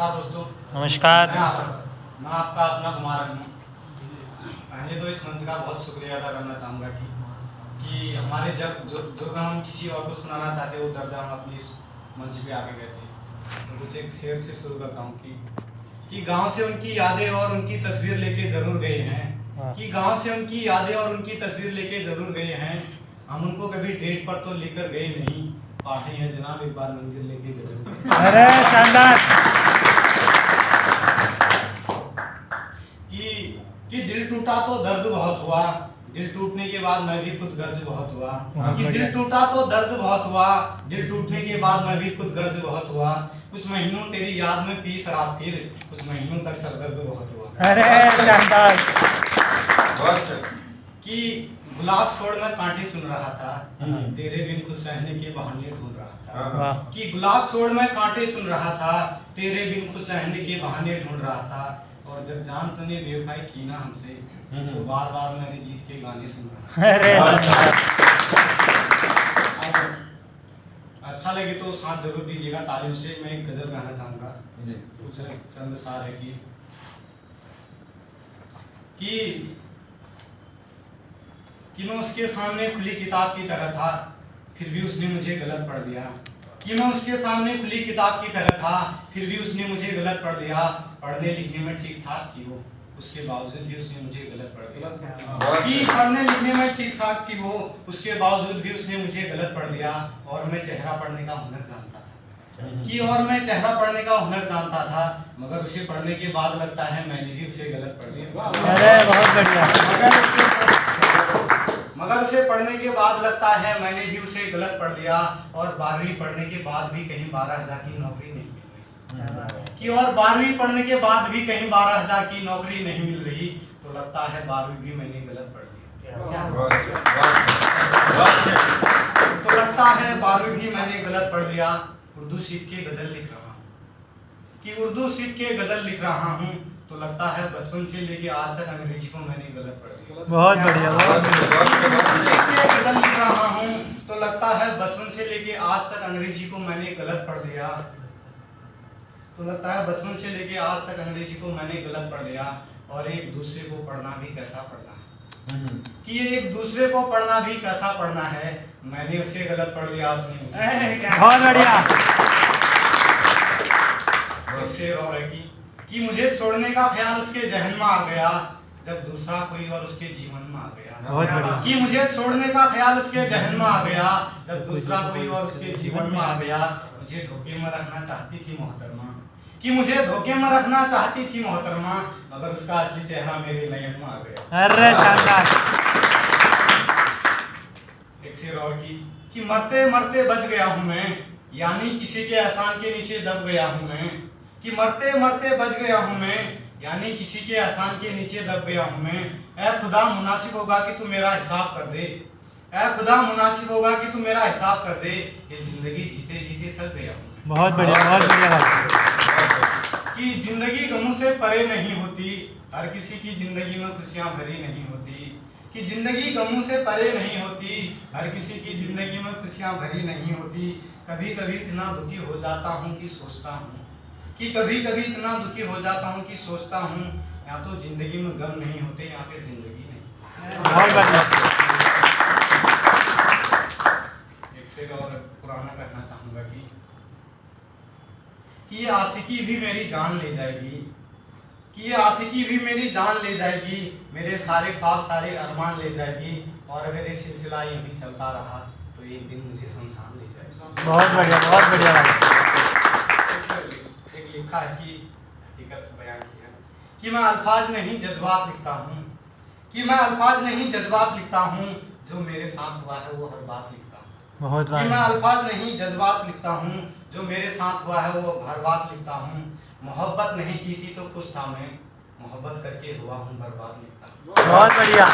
नमस्कार दोस्तों। नमस्कार। मैं आपका अपना कुमार हूँ। पहले तो इस मंच का बहुत शुक्रिया अदा करना चाहूँगा कि हमारे जब जो हम किसी और को सुनाना चाहते हैं वो दर्द हम अपनी इस मंच पे आके कहते हैं। तो कुछ एक शेर से शुरू करता हूँ कि गांव से उनकी यादें और उनकी तस्वीर लेके ज़रूर गए हैं, कि गांव से उनकी यादें और उनकी तस्वीर लेके ज़रूर गए हैं। हम उनको कभी डेट पर तो लेकर गए नहीं, पार्टी है जनाब एक बार मंदिर लेके जरूर। अरे शानदार। कि दिल टूटा तो दर्द बहुत हुआ, दिल टूटने के बाद मैं भी खुद गर्ज बहुत हुआ। कि दिल टूटा तो दर्द बहुत हुआ, दिल टूटने के बाद मैं भी खुद गर्ज बहुत हुआ। कुछ महीनों तेरी याद में पी शराब, फिर कुछ महीनों तक सरदर्द बहुत हुआ। अरे शानदार। कि गुलाब छोड़ मैं कांटे चुन रहा था, तेरे बिन खुद सहने के बहाने ढूंढ रहा था। कि गुलाब छोड़ मैं कांटे चुन रहा था, तेरे बिन खुद सहने के बहाने ढूंढ रहा था। और जब जान तूने बेवफाई की ना हमसे, तो बार बार मैंने जीत के गाने सुन रहा था। अच्छा लगे तो साथ जरूर दीजिएगा तालियों से। मैं एक गजल गाना चाहूंगा, कुछ चंद सार है कि मैं उसके सामने खुली किताब की तरह था, फिर भी उसने मुझे गलत पढ़ दिया। कि मैं उसके सामने खुली किताब की तरह था, फिर भी उसने मुझे गलत पढ़ दिया। पढ़ने लिखने में ठीक ठाक थी वो, उसके बावजूद भी उसने मुझे गलत पढ़ दिया। कि पढ़ने लिखने में ठीक ठाक थी वो, उसके बावजूद भी उसने मुझे गलत पढ़ दिया। और मैं चेहरा पढ़ने का हुनर जानता था, कि और मैं चेहरा पढ़ने का हुनर जानता था, मगर उसे पढ़ने के बाद लगता है मैंने भी उसे गलत पढ़ दिया। अरे बहुत बढ़िया। मगर उसे पढ़ने के बाद लगता है मैंने भी उसे गलत पढ़ दिया। और 12वीं पढ़ने के बाद भी कहीं 12,000 की नौकरी नहीं मिल रही। कि और 12वीं पढ़ने के बाद भी कहीं 12,000 की नौकरी नहीं मिल रही, तो लगता है 12वीं भी मैंने गलत पढ़ दिया। तो लगता है 12वीं भी मैंने गलत पढ़ दिया। उर्दू सीख के गजल लिख रहा हूँ, कि उर्दू सीख के गजल लिख रहा हूँ, तो लगता है बचपन से लेके आज तक अंग्रेजी को मैंने गलत पढ़ दिया। बहुत बढ़िया। बहुत गजल लिख रहा हूँ, तो लगता है बचपन से लेके आज तक अंग्रेजी को मैंने गलत पढ़ दिया। तो लगता है बचपन से लेके आज तक अंग्रेजी को मैंने गलत पढ़ दिया। और एक दूसरे को पढ़ना भी कैसा पढ़ना है, कि ये एक दूसरे को पढ़ना भी कैसा पढ़ना है। मैंने उसे गलत पढ़ दिया, उसने मुझे। बहुत बढ़िया। एक शेर और है कि मुझे छोड़ने का ख्याल उसके जहन में आ गया, जब दूसरा कोई और उसके जीवन में आ गया। बहुत बढ़िया। कि मुझे छोड़ने का ख्याल उसके जहन में आ गया, जब दूसरा कोई और उसके जीवन में आ गया। मुझे धोखे में रखना चाहती थी मोहतरमा, कि मुझे धोखे में रखना चाहती थी मोहतरमा, मगर उसका असली चेहरा मेरे नयन में आ गया। अरे शानदार। एक शेर और कि मरते मरते बच गया हूँ मैं, यानी किसी के एहसान के नीचे दब गया हूँ मैं। कि मरते मरते बच गया हूँ मैं, यानी किसी के एहसान के नीचे दब गया हूँ मैं। ऐ खुदा मुनासिब होगा कि तू मेरा हिसाब कर दे, ऐ खुदा मुनासिब होगा कि तू मेरा हिसाब कर दे। ये जिंदगी जीते जीते थक गया हूँ। बहुत बढ़िया। बहुत बढ़िया। कि जिंदगी गमों से परे नहीं होती, हर किसी की जिंदगी में खुशियाँ भरी नहीं होती। कि जिंदगी गमों से परे नहीं होती, हर किसी की जिंदगी में खुशियाँ भरी नहीं होती। कभी कभी इतना दुखी हो जाता हूँ कि सोचता हूँ, कि कभी कभी इतना दुखी हो जाता हूँ कि सोचता हूँ, या तो जिंदगी में गम नहीं होते या फिर जिंदगी नहीं। बहुत बढ़िया। एक शेर और पुराना कहना चाहूँगा कि ये आशिकी भी मेरी जान ले जाएगी, कि ये आशिकी भी मेरी जान ले जाएगी। मेरे सारे ख्वाब सारे अरमान ले जाएगी। और अगर ये सिलसिला यूँ चलता रहा तो एक दिन मुझे शमशान ले जाएगा। बहुत बढ़िया। बहुत बढ़िया। एक लिखा है कि हकीकत बयान किया कि मैं अल्फाज नहीं जज्बात लिखता हूँ, कि मैं अल्फाज नहीं जज्बात लिखता हूँ, जो मेरे साथ हुआ है वो हर बात लिखता हूँ। बहुत कि मैं अल्फाज नहीं जज्बात लिखता हूँ, जो मेरे साथ हुआ है वो हर बात लिखता हूँ। मोहब्बत नहीं की थी तो खुश था मैं, मोहब्बत करके हुआ हूँ बर्बाद लिखता हूँ। बहुत बढ़िया।